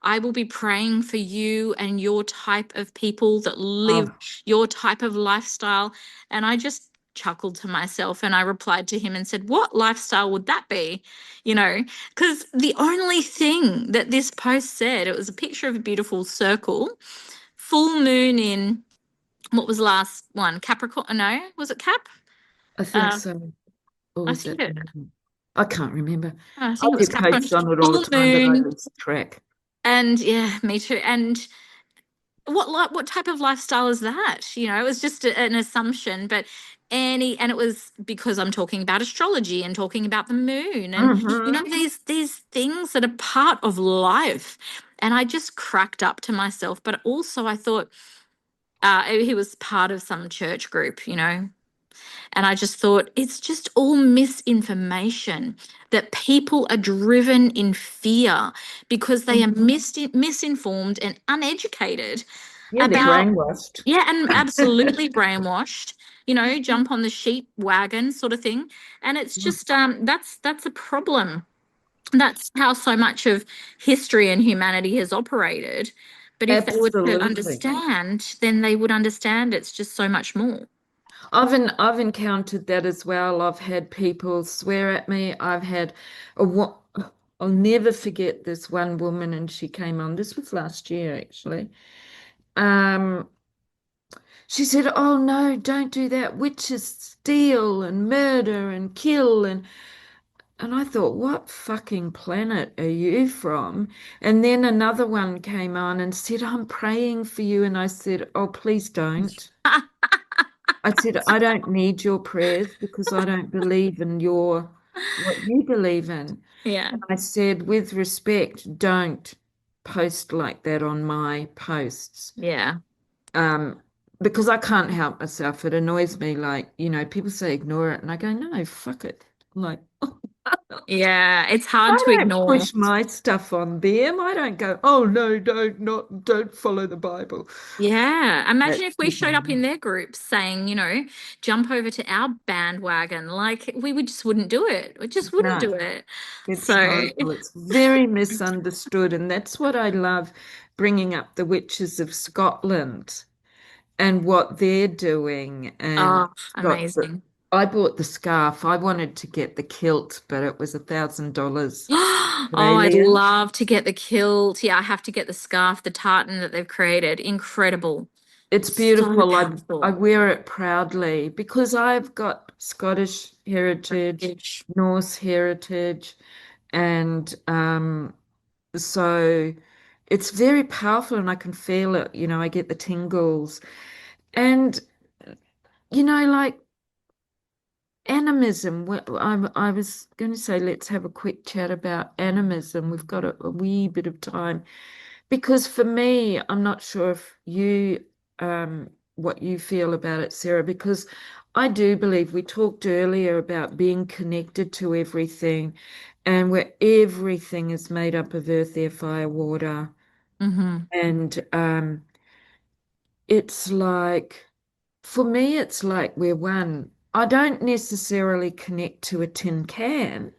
I will be praying for you and your type of people that live Oh, your type of lifestyle. And I just chuckled to myself and I replied to him and said, what lifestyle would that be? You know, because the only thing that this post said, it was a picture of a beautiful circle, full moon in What was the last one? Capricorn? No, was it Cap? I think Uh, so. Or I was think it? it. I can't remember. I I think it was get Capricorn. posts on it all the Full time, but I moon, lose track. and yeah, me too. And what type of lifestyle is that? It was just an assumption, but and it was because I'm talking about astrology and talking about the moon and Hmm. these things that are part of life. And I just cracked up to myself, but also I thought he was part of some church group. And I just thought it's just all misinformation that people are driven in fear because they are misinformed and uneducated Yeah, they're about, brainwashed. yeah, and absolutely brainwashed, jump on the sheep wagon sort of thing. And it's just that's a problem. That's how so much of history and humanity has operated. But if they were to Absolutely. understand, then they would understand it's just so much more. I've encountered that as well. I've had people swear at me. I've had a wo- I'll never forget this one woman, and she came on. This was last year, actually. Um, she said, "Oh no, don't do that. Witches steal and murder and kill." And I thought, what fucking planet are you from? And then another one came on and said, "I'm praying for you." And I said, "Oh, please don't." I said, "I don't need your prayers because I don't believe in what you believe in." Yeah. And I said, with respect, don't post like that on my posts. Yeah. Um, because I can't help myself. It annoys me. Like, people say ignore it. And I go, no, fuck it. Like, Yeah. It's hard I to don't ignore. push my stuff on them. I don't go, oh no, don't follow the Bible. Yeah. Imagine That's if we showed up in their groups saying, jump over to our bandwagon. Like we would just wouldn't do it. We just wouldn't no. do it. It's So, horrible. It's very misunderstood. And that's what I love bringing up the witches of Scotland and what they're doing. And oh, it's got amazing. I bought the scarf. I wanted to get the kilt, but it was $1,000 Oh, I'd Australian. love to get the kilt. Yeah, I have to get the scarf, the tartan that they've created. Incredible. It's So beautiful. I powerful. wear it proudly because I've got Scottish heritage, Ish. Norse heritage, and so it's very powerful and I can feel it. I get the tingles. And, like animism, I was going to say, let's have a quick chat about animism. We've got a wee bit of time. Because for me, I'm not sure if what you feel about it, Sarah, because I do believe we talked earlier about being connected to everything and where everything is made up of earth, air, fire, water. Hmm. And it's like, for me, it's like we're one. I don't necessarily connect to a tin can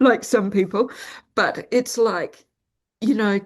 like some people, but it's like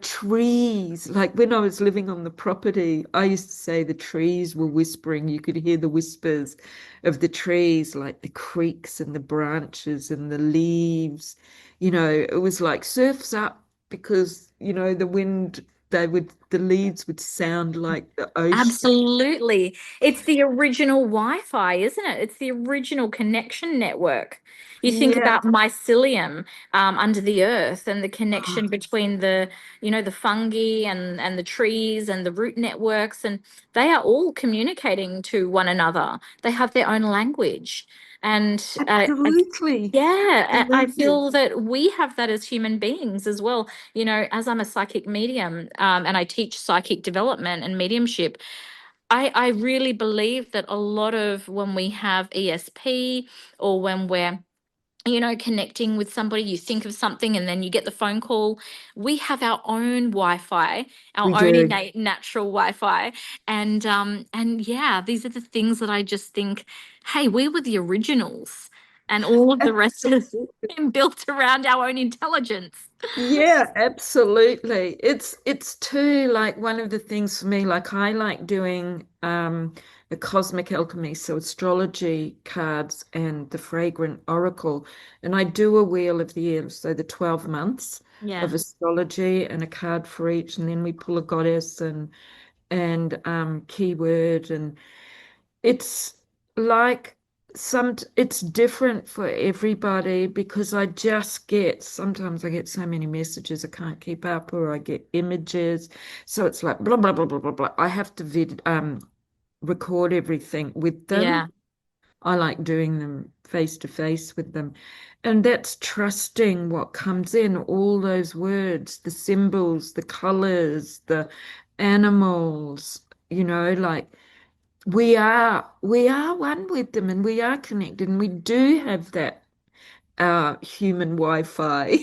trees. Like when I was living on the property, I used to say the trees were whispering. You could hear the whispers of the trees, like the creaks and the branches and the leaves. It was like surf's up because, the wind, the leaves would sound like the ocean. Absolutely. It's the original Wi-Fi, isn't it? It's the original connection network. You think Yeah. about mycelium under the earth and the connection between the fungi and the trees and the root networks, and they are all communicating to one another. They have their own language. And Absolutely. yeah, I Absolutely. feel that we have that as human beings as well. As I'm a psychic medium, and I teach psychic development and mediumship, I really believe that a lot of when we have ESP or when we're connecting with somebody, you think of something and then you get the phone call. We have our own Wi-Fi, We our own do. innate natural Wi-Fi. And yeah, these are the things that I just think, hey, we were the originals and all of the rest has Absolutely. been built around our own intelligence. Yeah, absolutely. It's too like one of the things for me, like I like doing the cosmic alchemy, so astrology cards and the fragrant oracle. And I do a wheel of the year, so the 12 months. Yeah. of astrology and a card for each, and then we pull a goddess and keyword, and it's like it's different for everybody because I just get sometimes I get so many messages I can't keep up, or I get images, so it's like blah blah blah blah blah blah. I have to record everything with them. Yeah. I like doing them face to face with them. And that's trusting what comes in, all those words, the symbols, the colors, the animals, like we are one with them, and we are connected, and we do have that human Wi-Fi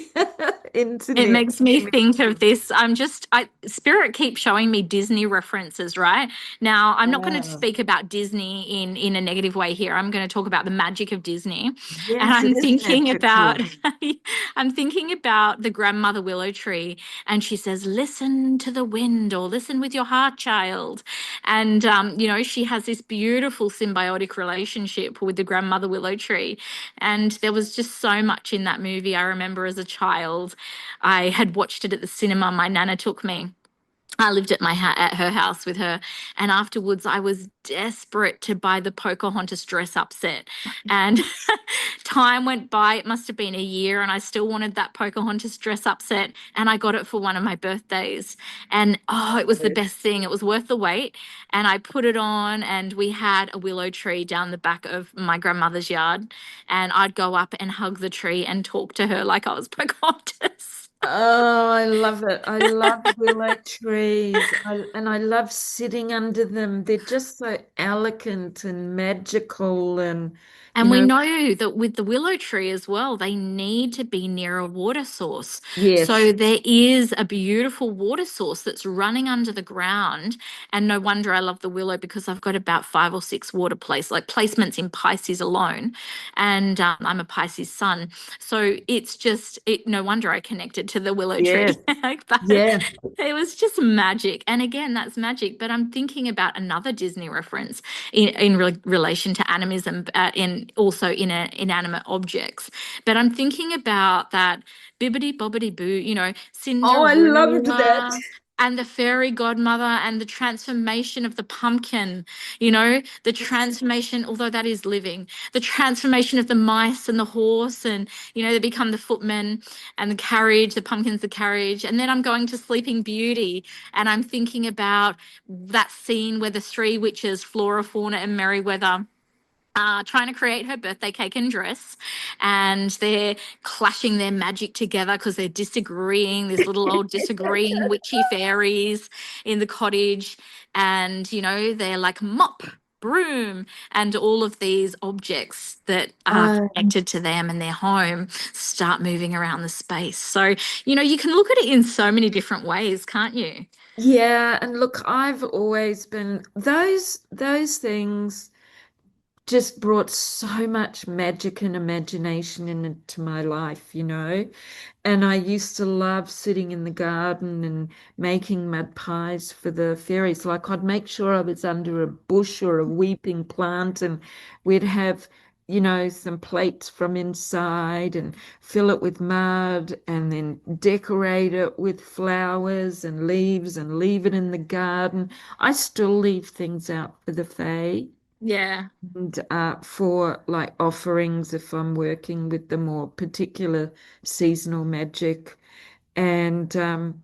It internet makes me think of connection. this. Spirit keeps showing me Disney references, right? Now, I'm not going to Ah, speak about Disney in a negative way here. I'm going to talk about the magic of Disney. And yes, it I'm is thinking about magical. I'm thinking about the grandmother willow tree, and she says, "Listen to the wind, or listen with your heart, child." And she has this beautiful symbiotic relationship with the grandmother willow tree. And there was just so much in that movie I remember as a child. I had watched it at the cinema. My nana took me. I lived at her house with her, and afterwards I was desperate to buy the Pocahontas dress up set. And time went by; it must have been a year, and I still wanted that Pocahontas dress up set. And I got it for one of my birthdays, and oh, it was the best thing. It was worth the wait. And I put it on, and we had a willow tree down the back of my grandmother's yard, and I'd go up and hug the tree and talk to her like I was Pocahontas. Oh, I love it. I love willow trees. And I love sitting under them. They're just so elegant and magical and, you And we know, know that with the willow tree as well, they need to be near a water source. yes, So there is a beautiful water source that's running under the ground. And no wonder I love the willow, because I've got about 5 or 6 water placements in Pisces alone. And I'm a Pisces sun. So no wonder I connected to the willow tree. yes, But yeah. it was just magic. And again, that's magic. But I'm thinking about another Disney reference in relation to animism, in also in inanimate objects. But I'm thinking about that bibbity bobbity boo, Oh, I loved that. Cinderella and the fairy godmother and the transformation of the pumpkin, the transformation, although that is living, the transformation of the mice and the horse, and, they become the footmen, and the carriage, the pumpkin's the carriage. And then I'm going to Sleeping Beauty, and I'm thinking about that scene where the three witches, Flora, Fauna, and Merryweather, trying to create her birthday cake and dress, and they're clashing their magic together because they're disagreeing, these little old disagreeing witchy fairies in the cottage. And, they're like mop, broom, and all of these objects that are Uh, connected to them and their home start moving around the space. So, you can look at it in so many different ways, can't you? yeah, and look, I've always been those things just brought so much magic and imagination into my life. And I used to love sitting in the garden and making mud pies for the fairies. Like I'd make sure I was under a bush or a weeping plant, and we'd have, some plates from inside and fill it with mud and then decorate it with flowers and leaves and leave it in the garden. I still leave things out for the fae Yeah. and for like offerings if I'm working with them or particular seasonal magic. And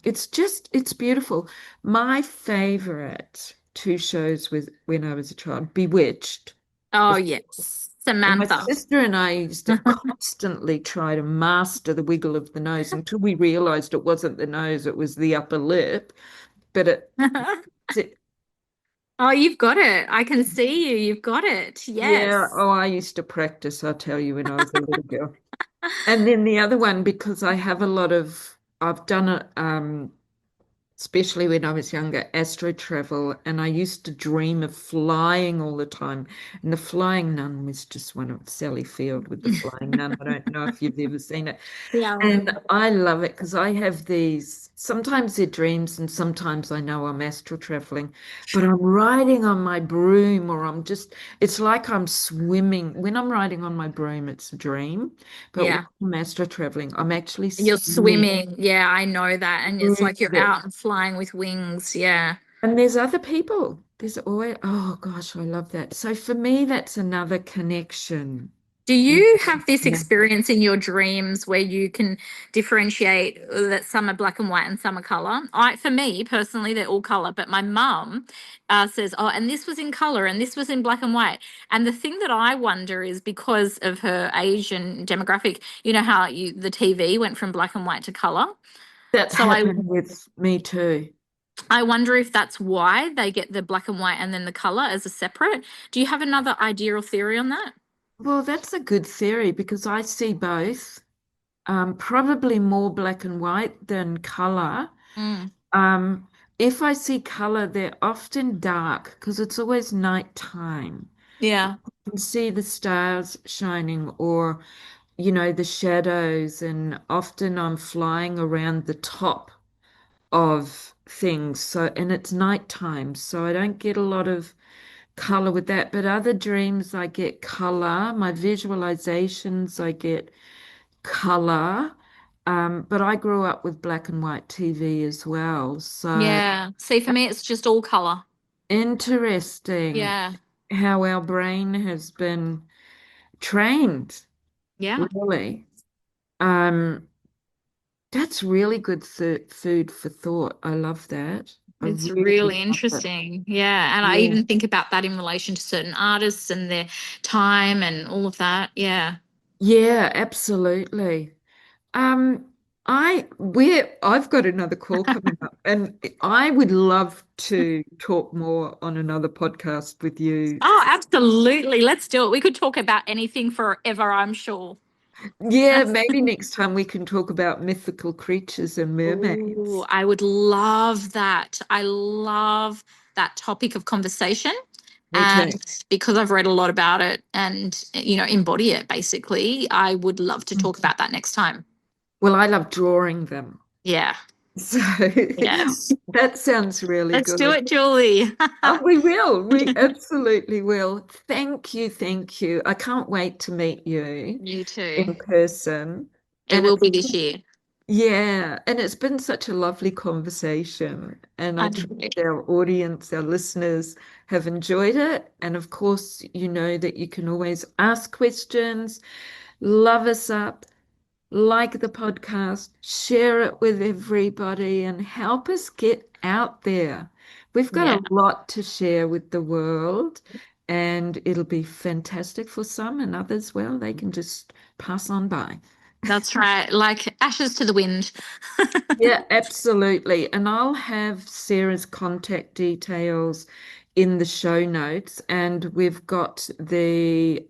it's beautiful. My favorite two shows was when I was a child, Bewitched. Oh, of- yes. And my Samantha. sister and I used to constantly try to master the wiggle of the nose until we realized it wasn't the nose, it was the upper lip. But it Oh, you've got it. I can see you. You've got it. yeah, Yes. oh, I used to practice, I'll tell you, when I was a little girl. And then the other one, because I've done it, especially when I was younger, astro travel, and I used to dream of flying all the time. And the Flying Nun was just one of Sally Field with the Flying Nun. I don't know if you've ever seen it. Yeah. And I love it because I have these, sometimes they're dreams and sometimes I know I'm astral traveling, but I'm riding on my broom or I'm just, it's like I'm swimming. When I'm riding on my broom, it's a dream, but when Yeah. I'm astral traveling, I'm actually You're swimming swimming. Yeah, I know that. And it's through like you're the, out and flying with wings. Yeah. and there's other people. There's always, oh gosh, I love that. So for me, that's another connection. Do with you have this nature. experience in your dreams where you can differentiate that some are black and white and some are color? For me personally, they're all color, but my mum says, "Oh, and this was in color, and this was in black and white." And the thing that I wonder is because of her age and demographic, you know how the TV went from black and white to color. That So I happened with me too. I wonder if that's why they get the black and white and then the color as a separate. Do you have another idea or theory on that? Well, that's a good theory because I see both. Probably more black and white than color. Mm, Um, if I see color, they're often dark because it's always nighttime. yeah. You can see the stars shining or, you know, the shadows, and often I'm flying around the top of things. So, and it's nighttime, so I don't get a lot of color with that. But other dreams, I get color. My visualizations, I get color. But I grew up with black and white TV as well. So Yeah. See, for me, it's just all color. interesting Yeah. how our brain has been trained, Yeah. really. Um, that's really good th food for thought. I love that. I It's really really love it. interesting. Yeah. And I Yeah. even think about that in relation to certain artists and their time and all of that. Yeah. Yeah, absolutely. Um, I've got another call coming up, and I would love to talk more on another podcast with you. Oh, absolutely. Let's do it. We could talk about anything forever, I'm sure. Yeah, maybe next time we can talk about mythical creatures and Oh, mermaids. I would love that. I love that topic of conversation. Me too. And because I've read a lot about it and, embody it basically, I would love to talk about that next time. Well, I love drawing them. Yeah. So Yes. that sounds really Let's do good. it, Julie. Oh, we will. We absolutely will. Thank you. Thank you. I can't wait to meet you You too. in person. It And will it's, be this year. yeah, and it's been such a lovely conversation. And I I trust agree. our audience, our listeners have enjoyed it. And of course, you know that you can always ask questions, love us up, like the podcast, share it with everybody, and help us get out there. We've got Yeah, a lot to share with the world, and it'll be fantastic for some, and others, well, they can just pass on by. that's right. Like ashes to the wind. Yeah, absolutely. And I'll have Sarah's contact details in the show notes, and we've got the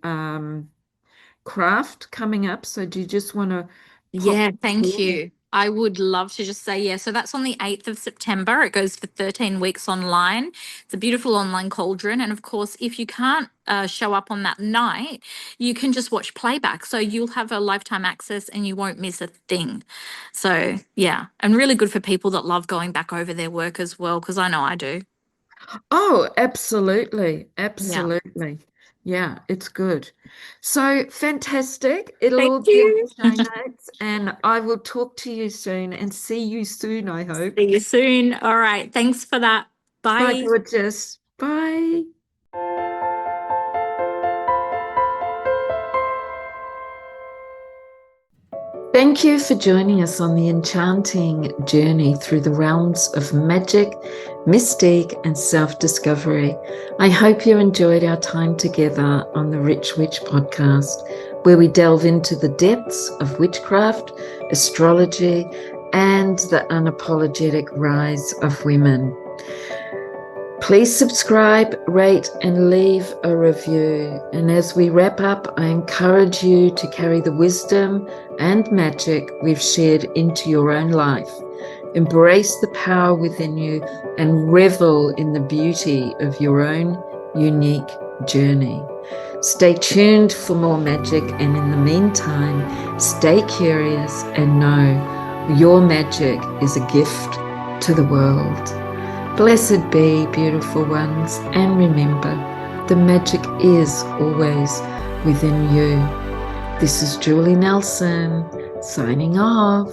craft coming up. So do you just want to pop? Yeah, thank you. I would love to just say, yeah. So that's on the 8th of September. It goes for 13 weeks online. It's a beautiful online cauldron. And of course, if you can't show up on that night, you can just watch playback. So you'll have a lifetime access and you won't miss a thing. So, yeah. And really good for people that love going back over their work as well, because I know I do. Oh, absolutely. Yeah. Absolutely. Yeah, it's good. So fantastic. It'll Thank all be on you. the show notes, and I will talk to you soon and see you soon, I hope. See you soon. All right. Thanks for that. Bye, Bye. gorgeous. Bye. Thank you for joining us on the enchanting journey through the realms of magic, mystique, and self-discovery. I hope you enjoyed our time together on the Rich Witch podcast, where we delve into the depths of witchcraft, astrology, and the unapologetic rise of women. Please subscribe, rate, and leave a review. And as we wrap up, I encourage you to carry the wisdom and magic we've shared into your own life. Embrace the power within you and revel in the beauty of your own unique journey. Stay tuned for more magic, and in the meantime, stay curious and know your magic is a gift to the world. Blessed be, beautiful ones, and remember, the magic is always within you. This is Julie Nelson, signing off.